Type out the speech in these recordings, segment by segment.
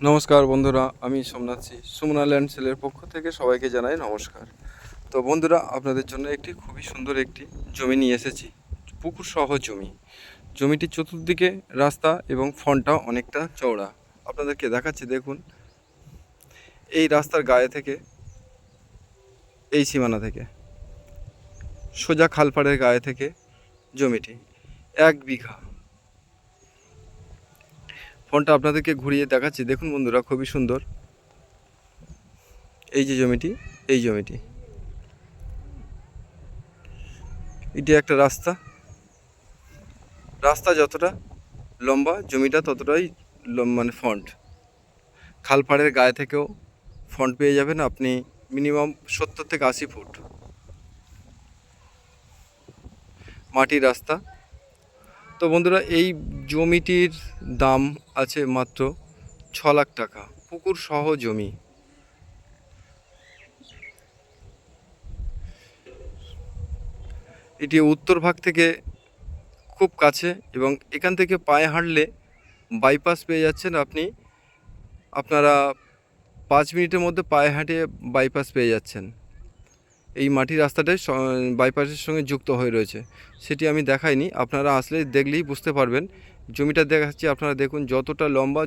নমস্কার বন্ধুরা, আমি সোমনাথ সুমনা ল্যান্ড সেলের পক্ষ থেকে সবাইকে জানাই নমস্কার। তো বন্ধুরা, আপনাদের জন্য একটি খুবই সুন্দর একটি জমি নিয়ে এসেছি, পুকুর সহ জমি। জমিটির চতুর্দিকে রাস্তা এবং ফ্রন্টটা অনেকটা চওড়া। আপনাদেরকে দেখাচ্ছি, দেখুন। এই রাস্তার গায়ে থেকে, এই সীমানা থেকে সোজা খালপাড়ের গায়ে থেকে জমিটি 1 বিঘা। ফোনটা আপনাদেরকে ঘুরিয়ে দেখাচ্ছি, দেখুন বন্ধুরা, খুবই সুন্দর। এই যে জমিটি, এই জমিটি, এটি একটা রাস্তা। রাস্তা যতটা লম্বা, জমিটা ততটাই মানে ফ্রন্ট। খালপাড়ের গায়ে থেকেও ফ্রন্ট পেয়ে যাবেন আপনি মিনিমাম 70 থেকে 80 ফুট। মাটির রাস্তা। তো বন্ধুরা, এই জমিটির দাম আছে মাত্র 6 লাখ টাকা, পুকুর সহ জমি। এটি উত্তর ভাগ থেকে খুব কাছে এবং এখান থেকে পায়ে হাঁটলে বাইপাস পেয়ে যাচ্ছেন আপনি। আপনারা 5 মিনিটের মধ্যে পায়ে হাঁটে বাইপাস পেয়ে যাচ্ছেন। এই মাটির রাস্তাটাই বাইপাসের সঙ্গে যুক্ত হয়ে রয়েছে, সেটি আমি দেখাইনি, আপনারা আসলে দেখলেই বুঝতে পারবেন। জমিটা দেখাচ্ছি, আপনারা দেখুন, যতটা লম্বা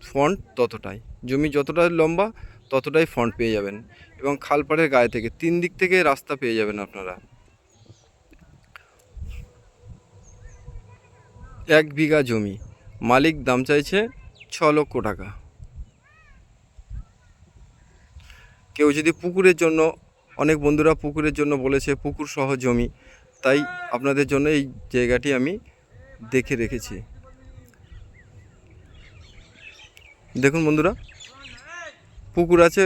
ফ্রন্ট ততটাই জমি, যতটা লম্বা ততটাই ফ্রন্ট পেয়ে যাবেন। এবং খালপাড়ের গায়ে থেকে 3 দিক থেকে রাস্তা পেয়ে যাবেন আপনারা। 1 বিঘা জমি, মালিক দাম চাইছে 6 লক্ষ টাকা। কেউ যদি পুকুরের জন্য, অনেক বন্ধুরা পুকুরের জন্য বলেছে, পুকুর সহ জমি, তাই আপনাদের জন্য এই জায়গাটি আমি দেখে রেখেছি। দেখুন বন্ধুরা, পুকুর আছে,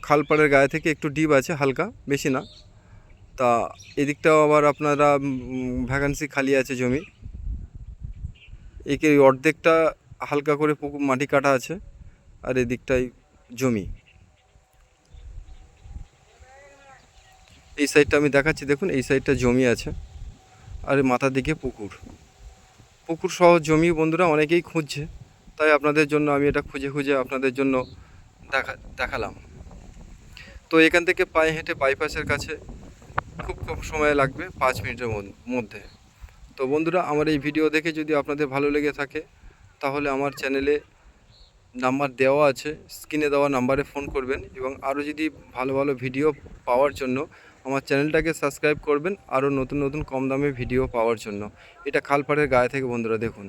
খালপাড়ের গায়ে থেকে একটু ডিপ আছে, হালকা, বেশি না। তা এদিকটাও আবার আপনারা ভ্যাকান্সি খালি আছে জমি। একে অর্ধেকটা হালকা করে পুকুর মাটি কাটা আছে, আর এদিকটাই জমি। এই সাইডটা আমি দেখাচ্ছি, দেখুন, এই সাইডটা জমি আছে, আর মাথার দিকে পুকুর। পুকুর সহ জমি বন্ধুরা অনেকেই খুঁজছে, তাই আপনাদের জন্য আমি এটা খুঁজে খুঁজে আপনাদের জন্য দেখালাম। তো এখান থেকে পায়ে হেঁটে বাইপাসের কাছে খুব কম সময় লাগবে, 5 মিনিটের মধ্যে। তো বন্ধুরা, আমার এই ভিডিও দেখে যদি আপনাদের ভালো লেগে থাকে, তাহলে আমার চ্যানেলে নাম্বার দেওয়া আছে, স্ক্রিনে দেওয়া নাম্বারে ফোন করবেন। এবং আরও যদি ভালো ভালো ভিডিও পাওয়ার জন্য আমার চ্যানেলটাকে সাবস্ক্রাইব করবেন, আরও নতুন নতুন কম দামে ভিডিও পাওয়ার জন্য। এটা খালপাড়ের গায়ে থেকে বন্ধুরা, দেখুন,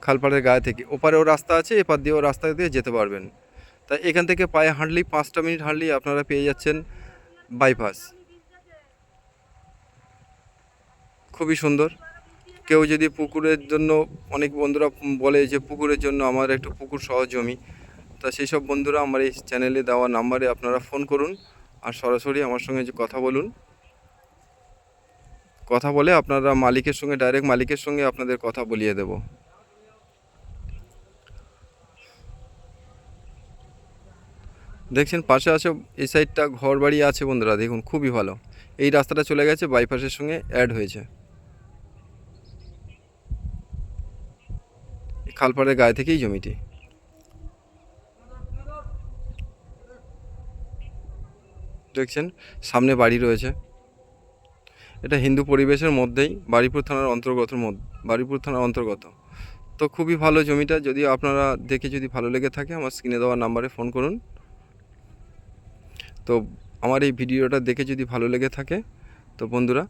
খালপাড়ের গায়ে থেকে ওপারেও রাস্তা আছে, এপার দিয়েও রাস্তা দিয়ে যেতে পারবেন। তাই এখান থেকে পায়ে হাঁটলেই 5টা মিনিট হাঁটলেই আপনারা পেয়ে যাচ্ছেন বাইপাস। খুবই সুন্দর। কেউ যদি পুকুরের জন্য, অনেক বন্ধুরা বলে যে পুকুরের জন্য আমার একটু পুকুর সহ জমি, তা সেই সব বন্ধুরা আমার এই চ্যানেলে দেওয়া নাম্বারে আপনারা ফোন করুন, আর সরাসরি আমার সঙ্গে যে কথা বলুন। কথা বলে আপনারা মালিকের সঙ্গে, ডাইরেক্ট মালিকের সঙ্গে আপনাদের কথা বলিয়ে দেব। দেখছেন পাশে আছে, এই সাইডটা ঘর বাড়ি আছে বন্ধুরা, দেখুন, খুবই ভালো। এই রাস্তাটা চলে গেছে, বাইপাসের সঙ্গে অ্যাড হয়েছে। খালপাড়ের গায়ে থেকেই জমিটি। দেখছেন সামনে বাড়ি রয়েছে। এটা হিন্দু পরিবেশের মধ্যেই, বারুইপুর থানার অন্তর্গত। তো খুবই ভালো জমিটা। যদি আপনারা দেখে যদি ভালো লেগে থাকে, আমার স্ক্রিনে দেওয়া নাম্বারে ফোন করুন। তো আমার এই ভিডিওটা দেখে যদি ভালো লেগে থাকে, তো বন্ধুরা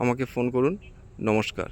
আমাকে ফোন করুন। নমস্কার।